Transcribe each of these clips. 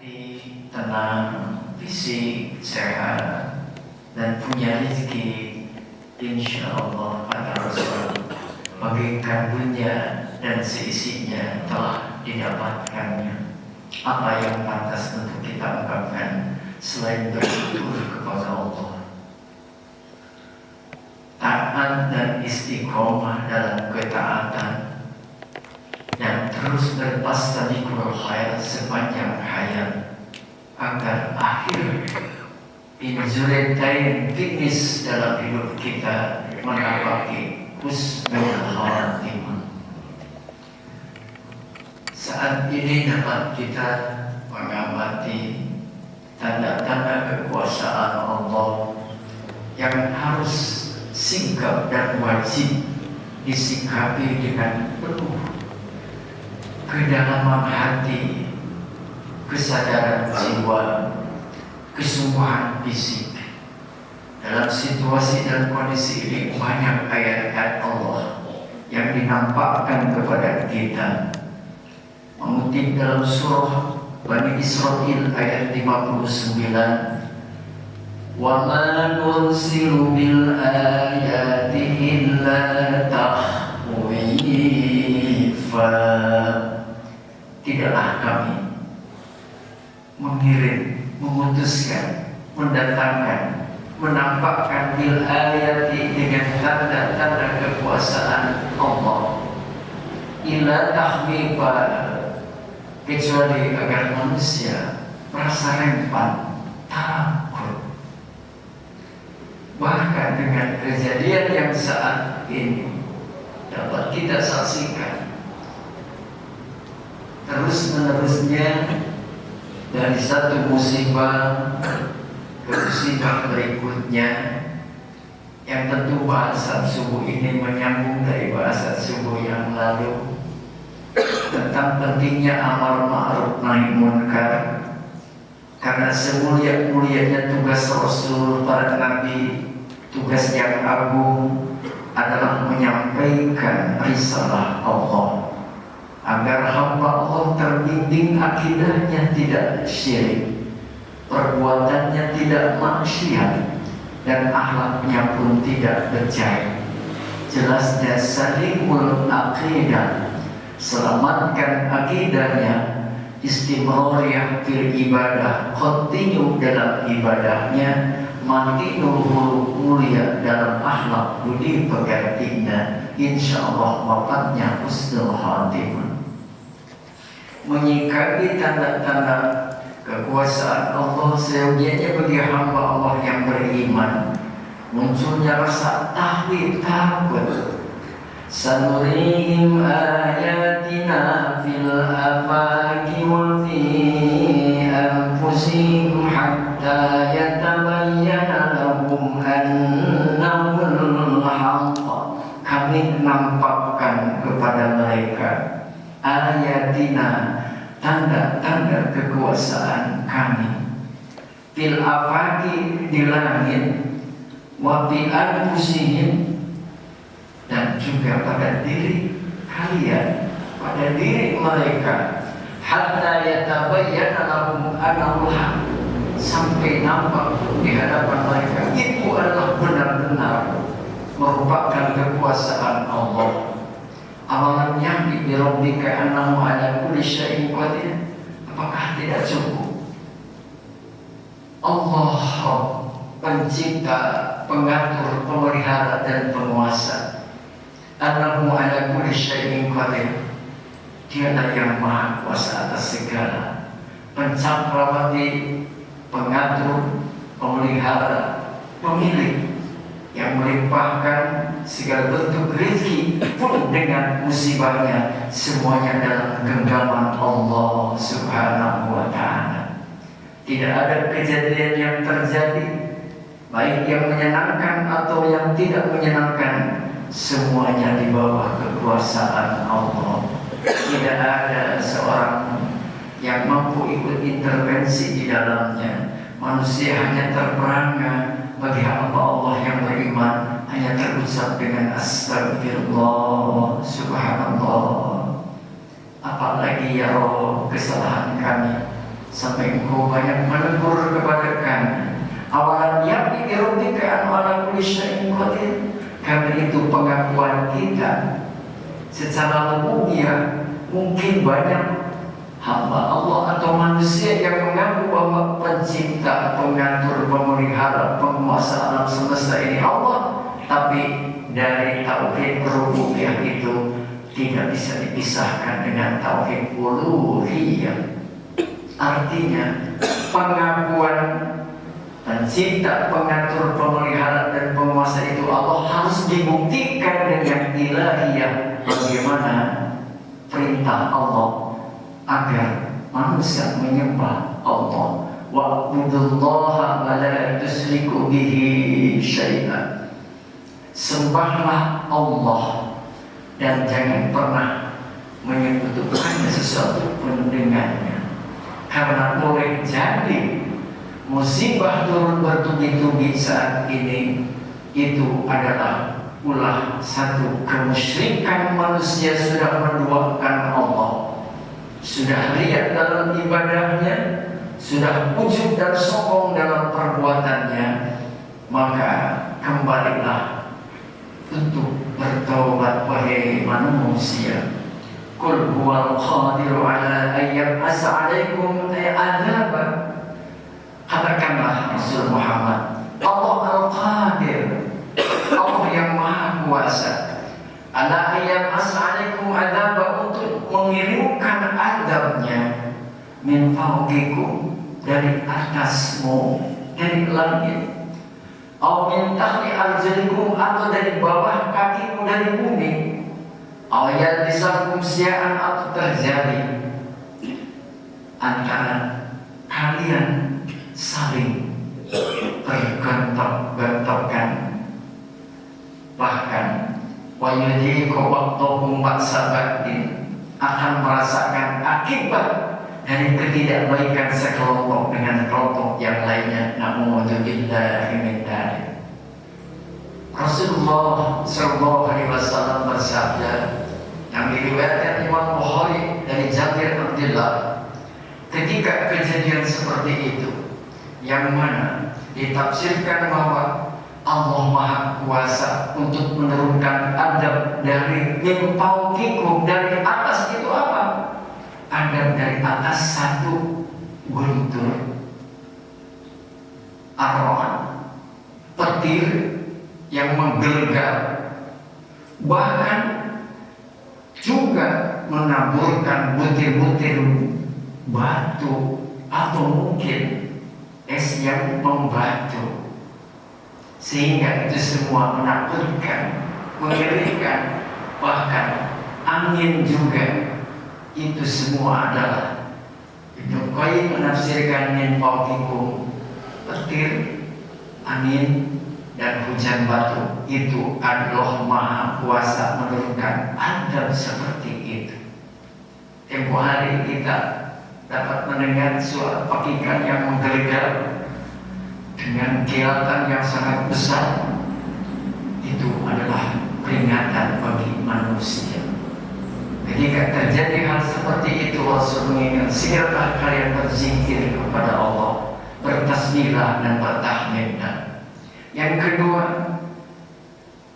hati tenang, fisik sehat, dan punya rezeki, insya Allah pada Rasul bagikan dunia dan seisinya telah didapatkannya. Apa yang pantas untuk kita ungkapkan selain bersyukur kepada Allah? Taat dan istiqomah dalam ketaatan dan terus bertastabiqul khair sepanjang hayat, agar akhir inzuritain fitness dalam hidup kita menapaki husnul khatimah. Saat ini dapat kita mengamati tanda-tanda kekuasaan Allah yang harus sikap dan wajib disikapi dengan penuh kedalaman hati, kesadaran jiwa, kesungguhan fisik. Dalam situasi dan kondisi ini banyak ayat-ayat Allah yang dinampakkan kepada kita. Mengutip dalam surah Bani Israil ayat 59, wa ma nursilu bil ayati illa tahwifa. Tidaklah kami mengirim, memutuskan, mendatangkan, menampakkan bil ayati dengan tanda-tanda kekuasaan Allah illa tahwifa, kecuali agar manusia merasa rempan, takut. Bahkan dengan kejadian yang saat ini dapat kita saksikan terus-menerusnya, dari satu musibah ke musibah berikutnya, yang tentu bahasa subuh ini menyambung dari bahasa subuh yang lalu tentang pentingnya amar ma'ruf nahi munkar. Karena semulia-mulianya tugas Rasul, para Nabi, tugas yang agung adalah menyampaikan risalah Allah, agar hamba Allah terbimbing akidahnya tidak syirik, perbuatannya tidak maksiat, dan akhlaknya pun tidak bejat. Jelasnya salimul aqidah, selamatkan akidahnya, istimrariyah fil ibadah, kontinu dalam ibadahnya, matinul mulia dalam akhlak budi pekertinya, insyaallah wafatnya husnul khatimah. Menyikapi tanda-tanda kekuasaan Allah seyogianya bagi hamba Allah yang beriman, munculnya rasa tahwid, takut. Sanurihim ayatina fil afaqi wa fi anfusihim hatta yatabayyana lahum annahul haqq. Kami nampakkan kepada mereka ayatina, tanda-tanda kekuasaan kami, fil afaqi, di langit, wa fi anfusihim, dan juga pada diri kalian, pada diri mereka, hatta yatabayyana lahum annahul haqq, sampai nampak di hadapan mereka itu adalah benar-benar merupakan kekuasaan Allah. Awalam yahdi bi rabbika annahu ala kulli syai'in qadir. Apakah tidak cukup Allah pencipta, pengatur, pemelihara dan penguasa, annahu ala kulli syai'in qadir, dialah yang maha kuasa atas segala, pencakrawati, pengatur, pemelihara, pemilik, yang melimpahkan segala bentuk rezeki pun dengan musibahnya, semuanya dalam genggaman Allah Subhanahu wa ta'ala. Tidak ada kejadian yang terjadi, baik yang menyenangkan atau yang tidak menyenangkan, semuanya di bawah kekuasaan Allah. Tidak ada seorang yang mampu ikut intervensi di dalamnya. Manusia hanya terperangkap. Bagi hamba Allah yang beriman hanya terucap dengan astagfirullah, subhanallah. Apalagi ya Rabb, kesalahan kami sampai engkau banyak menegur kepada kami. Awalan yakni rabbika an ala kulli syai'in qadir. Karena itu pengakuan kita secara rububiyah, mungkin banyak hamba Allah atau manusia yang mengaku bahwa pencipta, pengatur, pemelihara, penguasa alam semesta ini Allah, tapi dari tauhid rububiyah itu tidak bisa dipisahkan dengan tauhid uluhiyah. Artinya pengakuan pencipta, pengatur, pemelihara dan penguasa itu Allah harus dibuktikan dengan ilahiyah. Bagaimana perintah Allah agar manusia menyembah Allah. Wa'budullaha wa la tusyriku bihi syai'an. Sembahlah Allah dan jangan pernah menyekutukan sesuatu pun dengannya. Karena boleh jadi musibah turun bertubi-tubi saat ini itu adalah ulah satu kemusyrikan manusia sudah menduakan Allah, sudah riya dalam ibadahnya, sudah ujub dan sombong dalam perbuatannya. Maka kembalilah untuk bertaubat wahai manusia. Qul huwal qadiru ala ayyab as'alaikum adzaba. Katakanlah Rasul Muhammad, Allah Al-Qadir, Allah yang Maha Kuasa, ala ayyab as'alaikum adzaba, untuk mengirimkan azabnya, min fawqikum, dari atasmu, dari langit, atau min tahti arjulikum, atau dari bawah kakimu, dari bumi. Ayat disakum siaan, atau terjadi antara kalian saling bergontok-gontokan, bahkan wayudiku waktuhum ba'sabatin, akan merasakan akibat dari ketidakbaikan sekelompok dengan kelompok yang lainnya. Na'udzubillahi min dzalik. Rasulullah sallallahu alaihi wasallam bersabda yang diriwayatkan Imam Bukhari dari Jabir Abdullah, ketika kejadian seperti itu yang mana ditafsirkan bahwa Allah Maha Kuasa untuk menurunkan adab dari min fawqikum, dari atas, itu apa? Adab dari atas satu guntur, arwah, petir yang menggelegar, bahkan juga menaburkan butir-butir batu atau mungkin es yang membatu, sehingga itu semua menakutkan, mengerikan, bahkan angin juga. Itu semua adalah, Ibnu Qayyim menafsirkan min fawqikum, petir, angin dan hujan batu itu adalah Maha Kuasa menurunkan adab seperti itu. Tempo hari kita dapat mendengar suara pakikan yang menggelegar dengan kilatan yang sangat besar. Itu adalah peringatan bagi manusia. Ketika terjadi hal seperti itu, Rasul mengingat, segeralah kalian berzikir kepada Allah, bertasbihlah dan bertahmidlah. Yang kedua,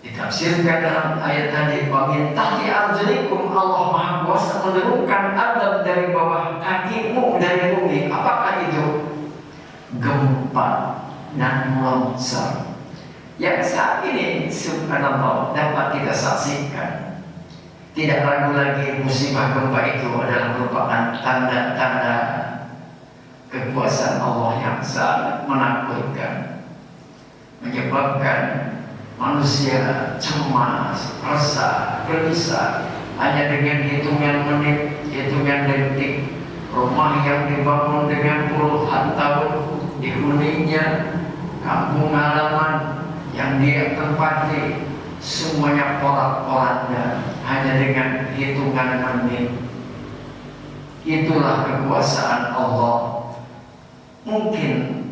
ditafsirkan dalam ayat tadi, wa min tahti arjulikum, Allah Maha Kuasa menurunkan adab dari bawah kakimu, dari bumi. Apakah itu? Gempa dan longsor yang saat ini subhanallah dapat kita saksikan. Tidak ragu lagi, musibah gempa itu adalah merupakan tanda-tanda kekuasaan Allah yang sangat menakutkan, menyebabkan manusia cemas, resah, gelisah hanya dengan hitungan menit, hitungan detik. Rumah yang dibangun dengan puluhan tahun di huningnya, kampung halaman yang dia tempati, semuanya porak-poranda hanya dengan hitungan menit. Itulah kekuasaan Allah. Mungkin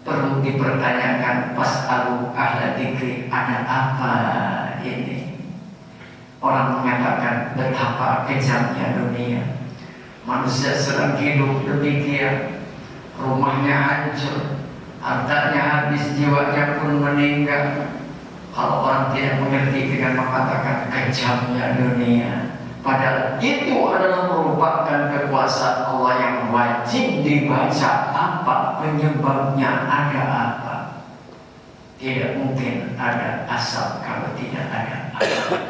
perlu dipertanyakan, pas'alu ahla dzikri, ada apa ini? Orang mengatakan betapa kejamnya dunia. Manusia sedang hidup demikian, rumahnya hancur, hartanya habis, jiwanya pun meninggal. Kalau orang tidak mengerti dengan mengatakan kejamnya dunia, padahal itu adalah merupakan kekuasaan Allah yang wajib dibaca. Apa penyebabnya? Ada apa? Tidak mungkin ada asap kalau tidak ada asap.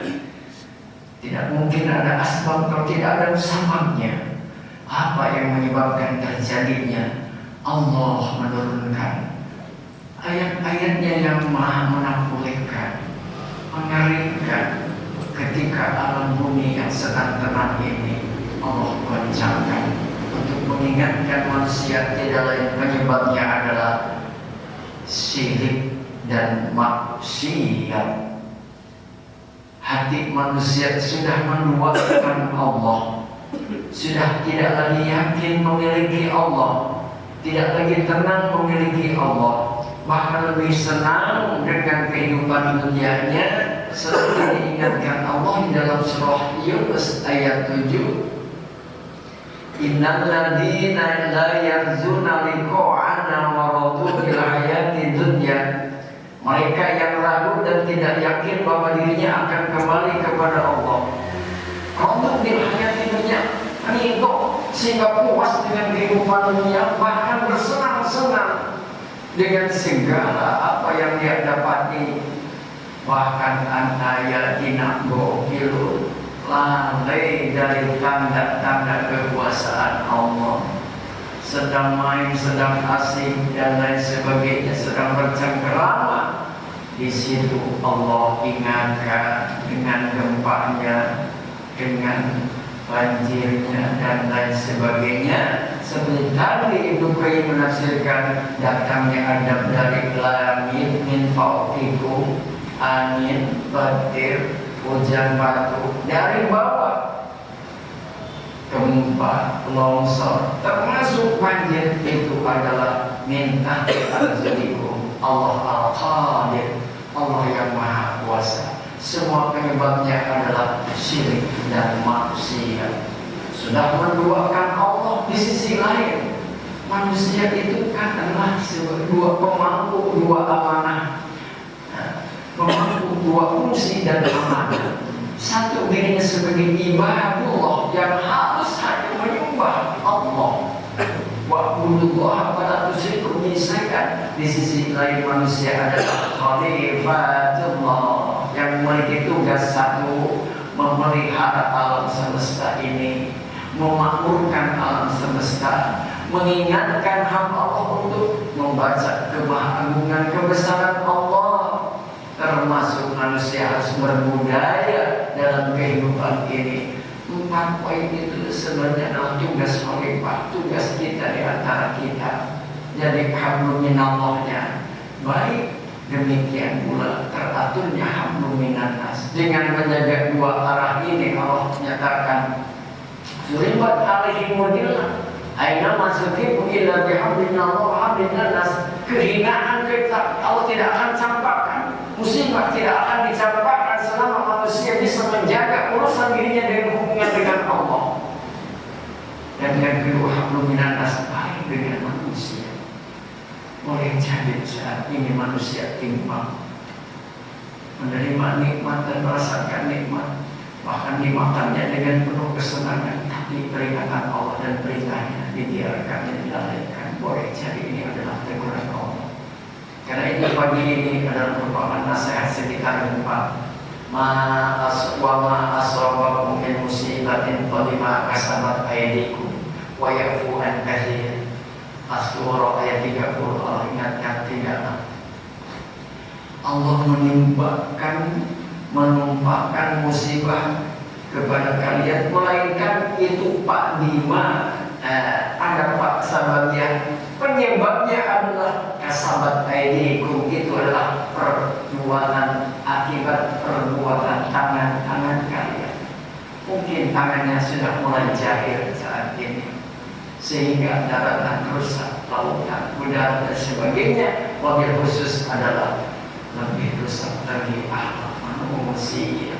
Tidak mungkin ada asbab kalau tidak ada sebabnya. Apa yang menyebabkan terjadinya? Allah menurunkan ayat-ayatnya yang maha menakutkan, mengerikan. Ketika alam bumi yang sedang tenang ini Allah goncangkan untuk mengingatkan manusia, tidak lain penyebabnya adalah syirik dan maksiat. Hati manusia sudah menduakan Allah, sudah tidak lagi yakin memiliki Allah, tidak lagi tenang memiliki Allah, bahkan lebih senang dengan kehidupan dunianya. Setelah diingatkan Allah di dalam surah Yunus ayat 7, innal ladzina la yarzuna liqa'ana wa radu bil hayati dunya, mereka yang ragu dan tidak yakin bahwa dirinya akan kembali kepada Allah, radu bil hayati dunya, ridho sehingga puas dengan kehidupan dunia, bahkan bersenang-senang dengan segala apa yang dia dapati. Bahkan an-ayatina gofilun, lalai dari tanda-tanda kekuasaan Allah, sedang main, sedang asing dan lain sebagainya, sedang bercengkerama. Di situ Allah ingatkan dengan gempanya, dengan banjirnya dan lain sebagainya. Seperti tadi Ibnu Qayyim menafsirkan, datangnya adab dari langit min fauqikum, angin, petir, hujan batu dari bawah, gempa, longsor, termasuk banjir, itu adalah minta arzulikum. Allah Al-Qadir, Allah yang Maha Kuasa. Semua penyebabnya adalah syirik dan maksiat. Sudah menduakan Allah, di sisi lain manusia itu kan adalah dua pemangku, dua amanah, pemangku dua fungsi dan amanah. Satu, dirinya sebagai ibadullah yang harus hanya menyembah Allah, wa'budullah pada tusyriku bihi syai'an. Di sisi lain manusia adalah khalifatullah yang memiliki tugas satu, memelihara alam semesta ini, memakmurkan alam semesta, mengingatkan hamba Allah untuk membaca kemahagungan kebesaran Allah. Termasuk manusia harus berbudaya dalam kehidupan ini. 4 poin itu sebenarnya adalah tugas khalifah, tugas kita di antara kita. Jadi hablum minallahnya baik, demikian pula teraturnya hablum minannas. Dengan menjaga dua arah ini, Allah menyatakan suribat alaihimudillah aina masukibu illa bihamdinallah wa hamdinannas. Kehinaan kita Allah tidak akan campakkan, musibah tidak akan dicampakkan selama manusia bisa menjaga urusan dirinya dengan hubungan dengan Allah. Dan yang kedua, hablum minannas, baik dengan manusia. Boleh jadi saat ini manusia timbang, menerima nikmat dan merasakan nikmat, bahkan dimakannya dengan penuh kesenangan, tapi peringatan Allah dan perintahnya dibiarkan dan dilalaikan. Boleh jadi ini adalah teguran Allah. Karena itu pagi ini adalah merupakan nasihat sekitar gempa. Ma asabakum min musibatin fabima kasabat aydikum wa yafu an katsir. As-Surah ayat 30. Allah ingatkan, tidaklah Allah menumpahkan musibah kepada kalian, melainkan itu Pak Bima, ada Pak Sababian, penyebabnya adalah kasabat aidikum, itu adalah perbuatan, akibat perbuatan tangan-tangan kalian. Mungkin tangannya sudah mulai jahil saat ini, sehingga daratan rusak, lautan, udara dan sebagainya. Wabil khusus adalah lebih rusak lagi akhlak manusia.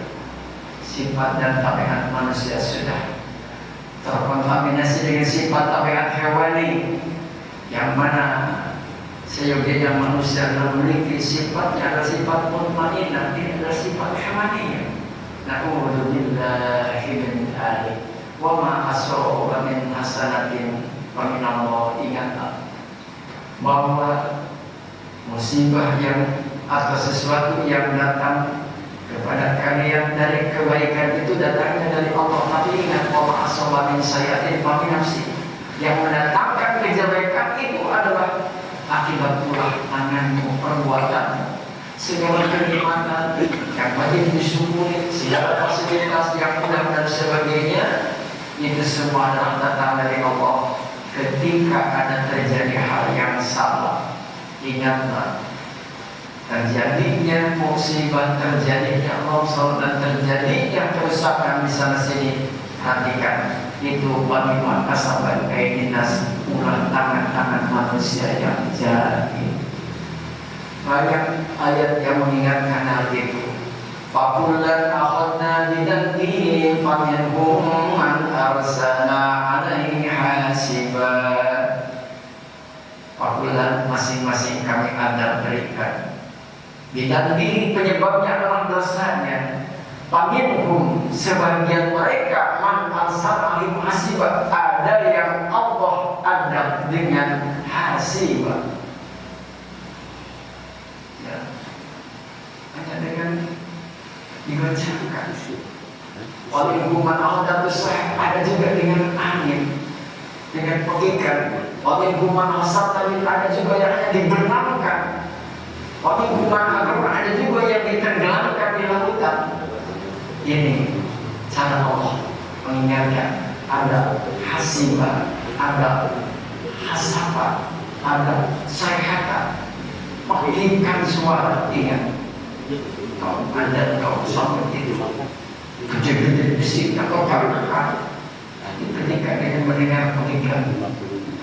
Sifat dan tabiat manusia sudah terkontaminasi dengan sifat tabiat hewani. yang mana seyogianya manusia memiliki sifatnya adalah sifat mutmainnah, ini adalah sifat hawaniyah. Na'udzubillahi min dzalik. Wa ma asro'a min hasanatin wa min Allah. Ingatlah bahwa musibah yang atau sesuatu yang datang kepada kalian dari kebaikan itu datangnya dari Allah. Tapi ingat, wa ma asro'a min sayyi'atin fa min nafsi. Yang mendatangkan kejelekan itu adalah akibat pula tanganmu, perbuatanmu. Segala kenikmatan yang wajib disyukuri, segala fasilitas yang mudah dan sebagainya, itu semua adalah datang dari Allah. Ketika ada terjadi hal yang salah, ingatlah, terjadinya musibah, terjadinya longsor, dan terjadinya kerusakan di sana sini, perhatikan, itu bagaimana kasaban kaidinas, ulah tangan-tangan manusia yang jadi. Banyak ayat yang mengingatkan hal itu. Fakullan akhadna bidanbihi faminhum man arsalna alaihi hasiba. Fakullan, masing-masing kami ada berikan. Bidanbihi, penyebabnya adalah dosanya. Faminhum, sebagian mereka, man arsalna alaihi hasiba, ada yang Allah adab dengan hasiba. Hanya dengan dibacakan. Walikuman ahdatus sahih, ada juga dengan angin, dengan pengikat. Walikuman asatamin, ada juga yang hanya dibenamkan. Walikuman agama, ada juga yang ditenggelamkan di lautan. Ini cara Allah mengingatkan, ada hasiba, ada hasaba, ada sayhata, mengirimkan suara. Ingat, kau ada kau sampai itu kejadian bisik atau kakak ketika dia mendengar pengikat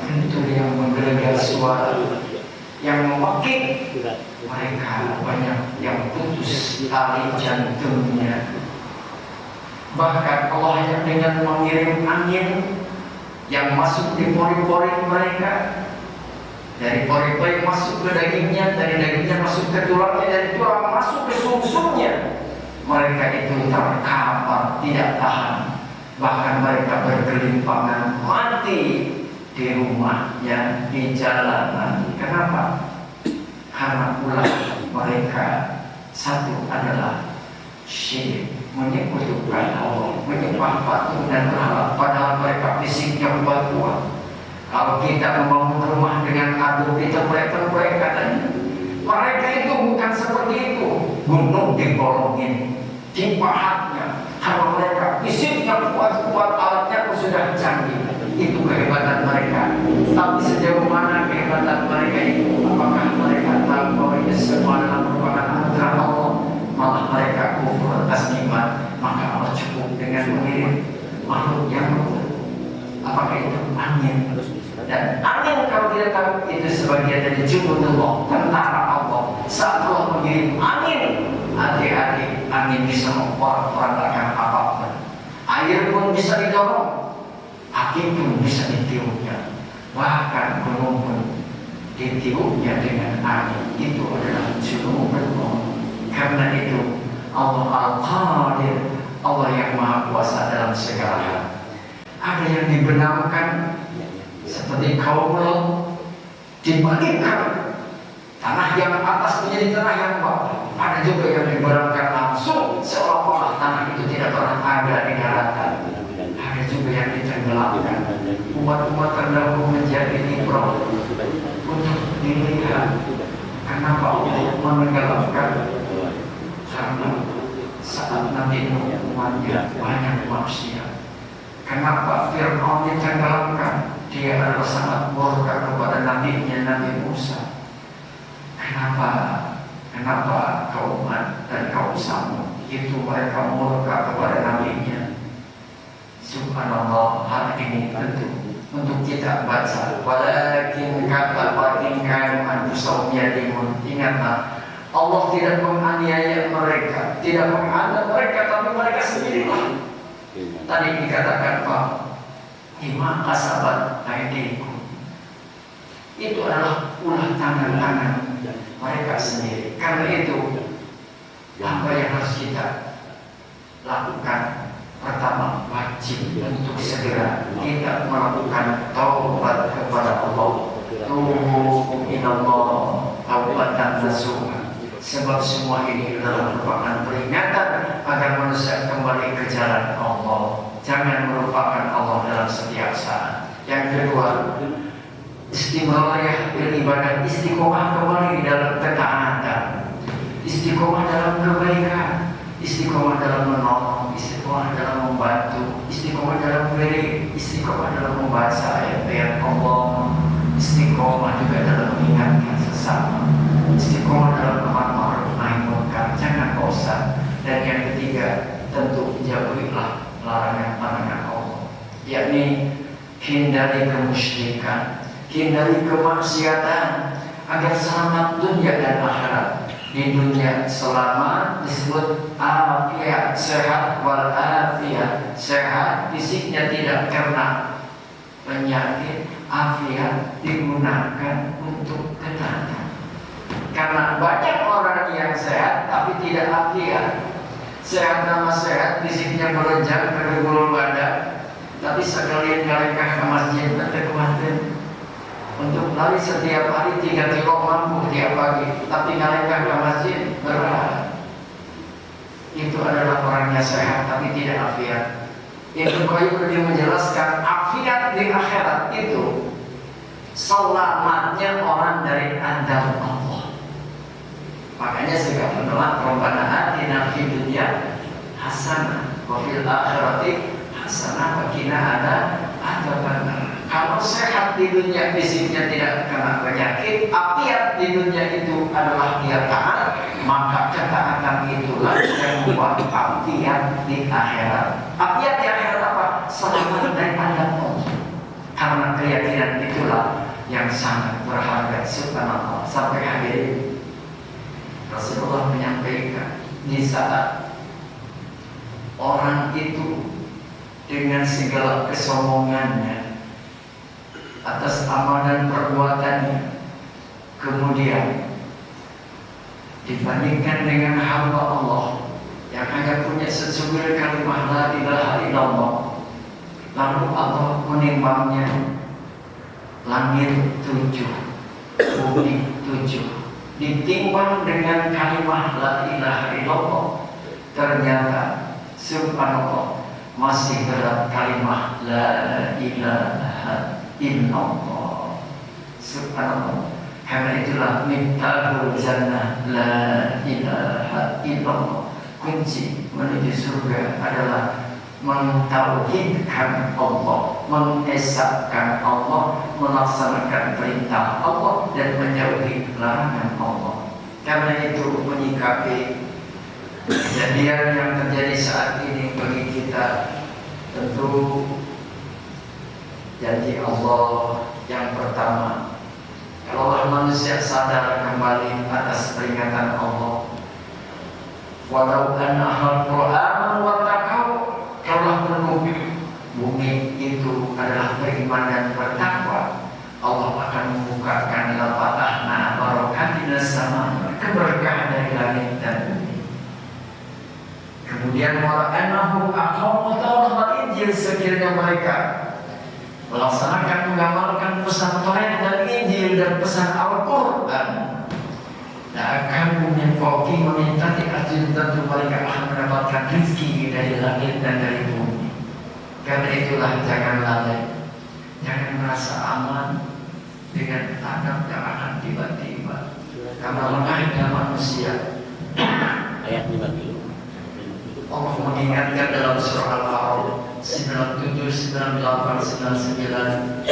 itu yang menggelegar suara yang mewakili mereka, banyak yang putus tali jantungnya. Bahkan Allah hanya dengan mengirim angin yang masuk di pori-pori mereka, dari pori-pori masuk ke dagingnya, dari dagingnya masuk ke tulangnya, dari tulang masuk ke sumsumnya. Mereka itu terkapar, tidak tahan. Bahkan mereka bergelimpangan mati di rumahnya, di jalanan. Kenapa? Karena ulah mereka satu adalah syirik, menyekutukan Allah, menyembah patung dan berhala, padahal mereka fisiknya kuat. Kalau kita membangun rumah dengan aduh kita proyek katanya, mereka itu bukan seperti itu. Gunung digolongin, dipahatnya, karena mereka fisiknya kuat, alatnya pun sudah canggih. Itu kehebatan mereka. Tapi sejauh mana kehebatan mereka itu? Apakah mereka tahu bahwa ini semua adalah merupakan anugerah Allah? Malah mereka kufur atas nikmat. Maka Allah cukup dengan mengirim makhluk yang lembut. Apakah itu angin? Dan angin kalau tidak tahu itu sebagian dari junudullah, tentara Allah. Saat Allah mengirim angin, hati-hati, angin bisa memporak-porandakan apapun. Air pun bisa didorong, api pun bisa ditiupnya, bahkan gunung pun ditiupnya dengan angin. Itu adalah junudullah. Karena itu Allah Al-Qadir, Allah yang Maha Kuasa dalam segala hal. Ada yang dibenamkan seperti kaum Lot, dibalikkan tanah yang atas menjadi tanah yang bawah. Ada juga yang dibenamkan langsung seolah-olah tanah itu tidak pernah ada di daratan. Ada juga yang ditenggelamkan. Umat-umat terdahulu menjadi ibrah untuk dilihat. Kenapa Allah menenggelamkan? Karena saat Nabi Nuh umatnya banyak manusia. Kenapa Fir'aun ditenggelamkan? Dia adalah sangat murka kepada nabinya Nabi Musa. Kenapa kaum Ad dan kaum Samud itu mereka murka kepada nabinya? Subhanallah, hal ini tentu untuk kita baca. Walakin kanu anfusahum yadlimun. Ingatlah, Allah tidak menganiaya mereka, tidak menghadap mereka, tapi mereka sendirilah. Tadi dikatakan Pak, Imam kasabat aidikum, itu adalah ulah tangan-tangan mereka sendiri. Karena itu apa yang harus kita lakukan? Pertama, wajib untuk segera kita melakukan taubat kepada Allah. Tubu ilallah taubatan nasuha. Sebab semua ini adalah merupakan peringatan agar manusia kembali ke jalan Allah. Jangan melupakan Allah dalam setiap saat. Yang kedua, istimrariyah beribadah, istiqomah kembali dalam ketaatan, istiqomah dalam kebaikan, istiqomah dalam menolong, istiqomah dalam membantu, istiqomah dalam beri, istiqomah dalam membaca ayat-ayat Allah, istiqomah juga dalam mengingatkan sesama, istiqomah dalam amar ma'ruf nahi munkar, jangan bosan. Dan yang ketiga, tentu jauhilah larangan-larangan Allah, yakni hindari kemusyrikan, hindari kemaksiatan agar selamat dunia dan akhirat. Di dunia selamat disebut afiat, sehat wal afiat, sehat fisiknya tidak kena penyakit, afiat digunakan untuk ketaatan. Karena banyak orang yang sehat tapi tidak afiat. Sehat nama sehat, fisiknya melonjak ke bulu badan, tapi sekalian ngalengkah ke masjid nanti kemarin untuk lari setiap hari 3 kilo mampu tiap pagi, tapi ngalengkah ke masjid berat. Itu adalah orangnya sehat tapi tidak afiat. Ibnu Qayyim lebih menjelaskan afiat di akhirat itu selamatnya orang dari azab Allah. Makanya segala menolak Rabbana atina fid dunya hasanah wa fil akhirati hasanah wa qina adzabannar. Kalau sehat di dunia fisiknya tidak kena penyakit, afiat di dunia itu adalah dia taat, maka ketaatan itulah yang membuat afiat di akhirat. Afiat di akhirat apa? Selamat dari azab Allah. Karena keyakinan itulah yang sangat berharga. Subhanallah. Sampai hadirin, Rasulullah menyampaikan di saat orang itu dengan segala kesombongannya atas amal dan perbuatannya, kemudian dibandingkan dengan hamba Allah yang hanya punya secuil kalimat la ilaha illallah, lalu Allah menimbangnya langit 7, bumi 7, ditimbang dengan kalimat la ilaha illallah, ternyata subhanallah masih berat kalimat la ilaha illallah. Subhanallah. Karena itulah miftahul jannah la ilaha illallah. Kunci menuju surga adalah mentauhidkan Allah, mengesahkan Allah, melaksanakan perintah Allah dan menjauhi larangan Allah. Karena itu menyikapi kejadian yang terjadi saat ini bagi kita, tentu janji Allah yang pertama, kalau manusia sadar kembali atas peringatan Allah, walau anna ahlul Qur'an wa taqaw, kalau penduduk bumi itu adalah beriman dan bertakwa, Allah akan membukakan lafatahna barakatina sama, keberkahan dari langit dan bumi. Kemudian wara'anahum aqamu Taurat wal Injil, sekiranya mereka melaksanakan mengamalkan pesan Taurat dan Injil dan pesan Al-Quran, akan meminta meminta diajin, tentu mereka akan mendapatkan rezeki dari langit dan dari bumi. Karena itulah jangan lalai, jangan merasa aman dengan adab yang akan tiba-tiba. Karena lengahnya manusia. Ayat 50. Allah mengingatkan dalam surah Al-A'raf 97, 98, 99.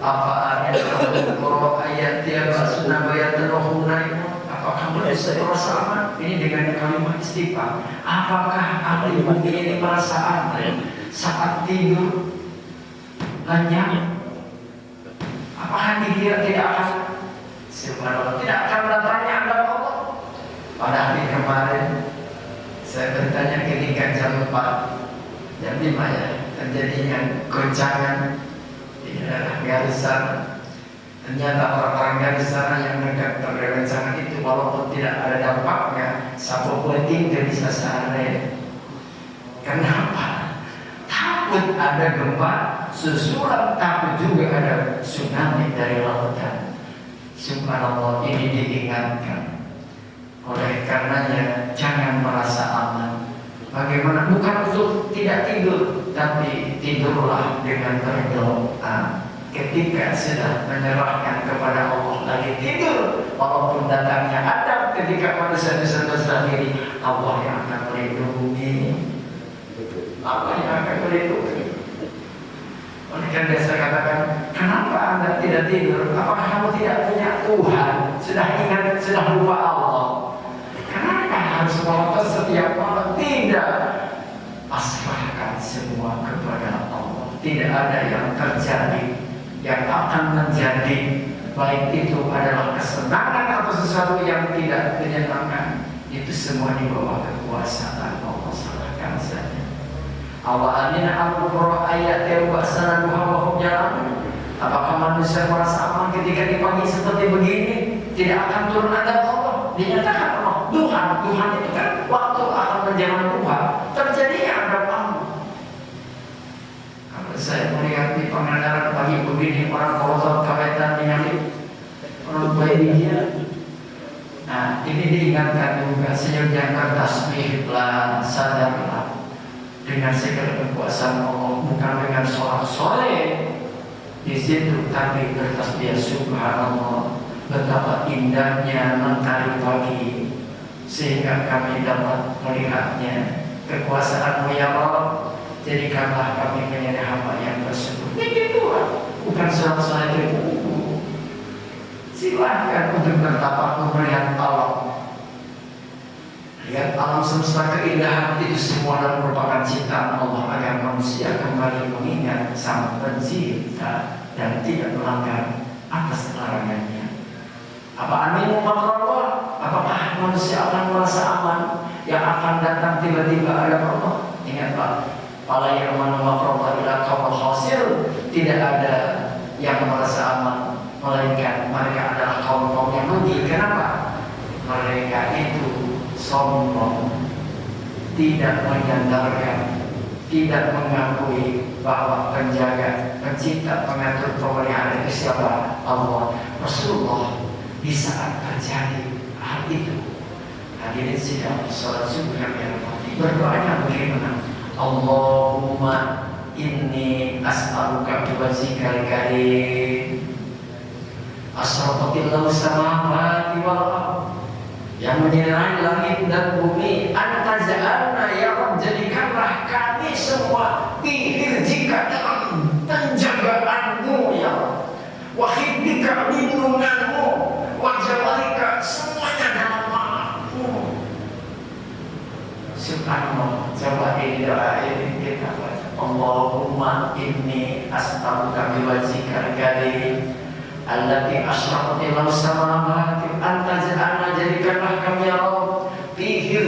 Apa ayat al-Qur'an ayat dia sunnah bayatan wahunaimun. Apakah manusia merasa aman? Ini dengan kalimat istighfar. Apakah ahli bumi ini merasa aman saat tidur lenyap? Apakah dia tidak akan subhanallah, tidak akan datangnya azab Allah? Pada hari kemarin saya bertanya ketika jam 4, jam 5 ya, terjadinya goncangan di daerah Garusan. Ternyata orang-orang dari sana yang dekat terrencangan itu walaupun tidak ada dampaknya, sapu penting dia bisa sehari. Kenapa? Takut ada gempa susulan, takut juga ada tsunami dari lautan. Subhanallah, ini diingatkan. Oleh karenanya jangan merasa aman. Bagaimana? Bukan untuk tidak tidur, tapi tidurlah dengan berdoa. Ketika sudah menyerahkan kepada Allah lagi tidur, walaupun datangnya adab ketika manusia sudah diri, Allah yang akan melindungi. Allah yang akan melindungi. Oleh karena saya katakan, kenapa Anda tidak tidur? Apakah kamu tidak punya Tuhan? Sudah ingat, sudah lupa Allah? Kenapa harus melotot setiap malam? Tidak. Pasrahkan semua kepada Allah. Tidak ada yang terjadi, yang akan menjadi, baik itu adalah kesenangan atau sesuatu yang tidak menyenangkan, itu semua di bawah kekuasaan Allah. Serahkan saja. Awalanina al-Qur'an ayat terubahsana duha jalan. Apakah manusia merasa aman ketika di pagi seperti begini? Tidak akan turun adab Allah. Dinyatakan Allah Tuhan itu kan waktu akan menjelang Tuhan terjadinya adab Allah. Kalau saya melihat di Pangandaran pagi begini, orang korosot kawetan menyalip orang bayinya. Nah, ini diingatkan juga senyumnya tasbihlah, sadarlah dengan segala kekuasaan Allah, bukan dengan sholat soleh di situ, tapi bertasbih subhanallah. Betapa indahnya mentari pagi sehingga kami dapat melihatnya. Kekuasaan-Mu ya Allah, jadikanlah kami menjadi hamba yang bersyukur. Ini Tuhan, bukan sholat itu. Silahkan untuk bertapakur melihat alam. Lihat alam semesta, keindahan itu semua merupakan ciptaan Allah agar manusia kembali mengingat Sang Pencipta dan tidak melanggar atas larangannya. Apa aminu makrullah? Apakah manusia akan merasa aman yang akan datang tiba-tiba ada Allah? Ingat Pak, pala yang makrullah ila qaumul khasir. Tidak ada yang merasa aman, melainkan mereka adalah kaum-kaum yang rugi. Kenapa? Mereka itu sombong, tidak menyandarkan, tidak mengakui bahwa penjaga, pencipta, pengatur, pemelihara itu siapa? Allah. Rasulullah di saat terjadi hal itu, hadirin sidang salat subuh yang dirahmati, berdoanya bagaimana? Allahumma inni as'aluka biwajhikal karim asraqatil samawati wal ardh, yang menyinari langit dan bumi, anta ja'alna ya Rabb, jadikanlah kami semua jika dalam penjagaanmu ya Rabb, wa hibdika lindunganmu, wa jalalika semuanya dalam maafmu. Subhanallah. Coba ini doa ini kita baca. Allahumma inni as'aluka biwajhikal karim allati asyraqatil samawati, anta ja'alna, jadikanlah kami ya Rabb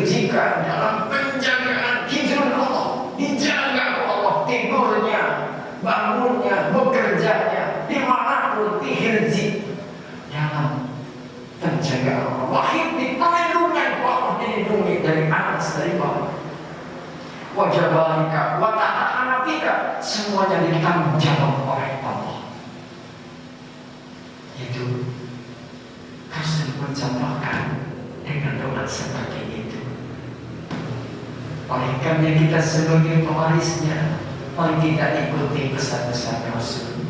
jika dalam penjagaan hijrun Allah, dijaga Allah, tidurnya, bangunnya, bekerjanya, dimanapun dihirji dalam penjagaan Allah. Wahid di perlindungan Allah, dilindungi dari atas, dari bawah. Wajah balika, wata'at anabika, semuanya ditanggung jawab oleh Allah. Itu Rasul mencontohkan dengan doa seperti itu. Oleh karena kita sebagai pewarisnya, mari kita ikuti pesan-pesan Rasul,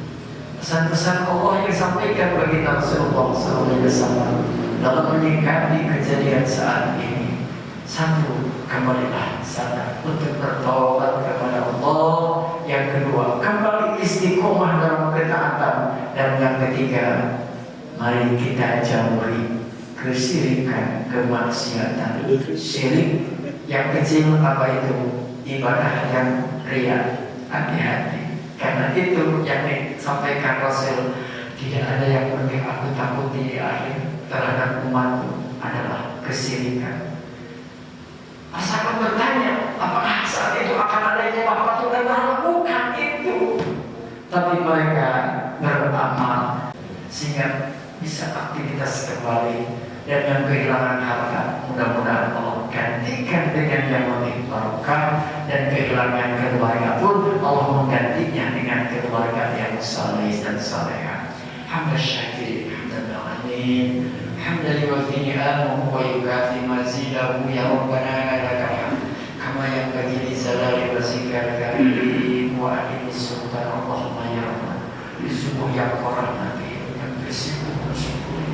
pesan-pesan Allah yang disampaikan bagi Rasulullah SAW dalam menyikapi kejadian saat ini. Satu, kembalilah sadar untuk bertobat kepada Allah. Yang kedua, kembali istiqomah dalam ketaatan. Dan yang ketiga, mari kita jauhi kesyirikan, kemaksiatan. Syirik yang kecil apa itu? Ibadah yang riya. Hati-hati, karena itu yang disampaikan Rasul. Tidak ada yang penting aku takuti di akhir terhadap umatku adalah kesyirikan. Masyarakat bertanya, apakah saat itu akan ada yang nyembah patung dan berhala? Bukan itu, tapi mereka beramal sehingga bisa aktivitas kembali, dan yang kehilangan harta mudah-mudahan Allah gantikan dengan yang lebih barokah, dan kehilangan keluarga pun Allah menggantinya dengan keluarga yang saleh dan salehah. Hamdan syakirin hamdan alamin, hamdan yuwaffi ni'amahu wa yukafi mazidahu ya rabbana lakal hamd kama yanbaghi li jalali wajhikal karim wa adimi sultan Allahumma ya Rahman. Di subuh yang koran nanti yang bersibuk bersyukur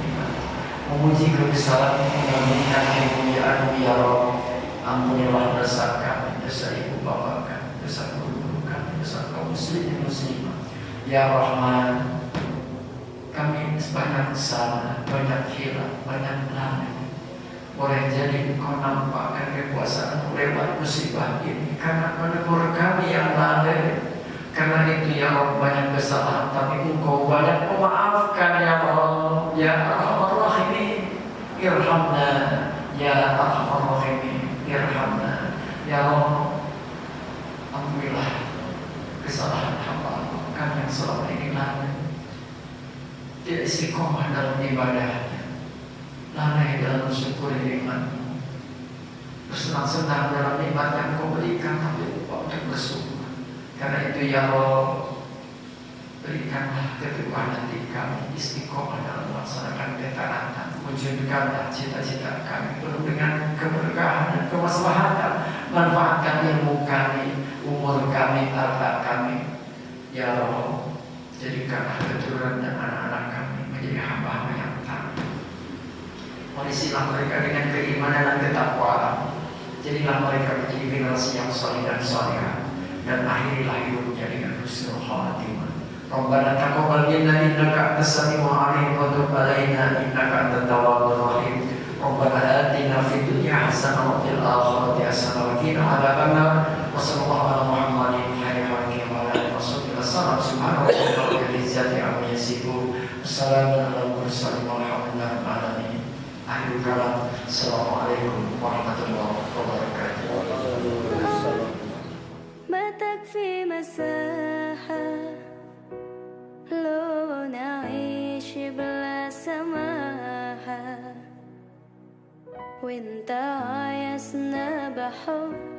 memuji kebesaran mengaminkan kemuliaan ya Rabb. Ampunilah dosa kami, dosa ibu bapa kami, dosa guru kami, dosa kaum muslimin muslimah ya Rahman. Kami banyak salah, banyak hilaf, banyak lalai. Boleh jadi Engkau nampakkan kekuasaan lewat musibah ini karena menegur kami yang lalai. Karena itu ya Rabb, banyak kesalahan, tapi Engkau banyak memaafkan ya Rabb. Ya Arhamar Rahimin, irhamna. Ya Arhamar Rahimin, irhamna. Ya Rabb, ampunilah kesalahan hamba kami yang selama ini lalai, tidak istiqomah dalam ibadahnya, lalai dalam mensyukur nikmat-Mu, bersenang-senang dalam nikmat yang Kau berikan, tapi lupa untuk bersyukur. Karena itu ya Allah, berikanlah keteguhan hati kami, istiqomah dalam melaksanakan ketaatan, wujudkanlah cita-cita kami penuh dengan keberkahan dan kemaslahatan. Manfaatkan ilmu kami, umur kami, harta kami ya Allah. Jadikanlah keturunan dan anak-anak kami menjadi hamba-hamba yang taat. Warisilah mereka dengan keimanan dan ketakwaan. Jadilah mereka menjadi generasi yang saleh dan salihah, dan akhirilah hidupnya dengan husnul khatimah. Rabbana taqabbal minna innaka antas samiul alim wa tub alaina innaka antat tawwabur rahim. Rabbana atina fid dunya hasanah wa fil akhirati hasanah wa qina adzabannar. Wa sallallahu ala Muhammadin khairin khalqi wa ala alihi wasallam. Subhanallahi wa bihamdihi amma yasifun. Wassalamu ala mursalin walhamdulillahi rabbil alamin. Akhirul kalam. Assalamualaikum warahmatullahi wabarakatuh. ما تكفي مساحة لو نعيش بلا سماحة وانت عايزنا بحب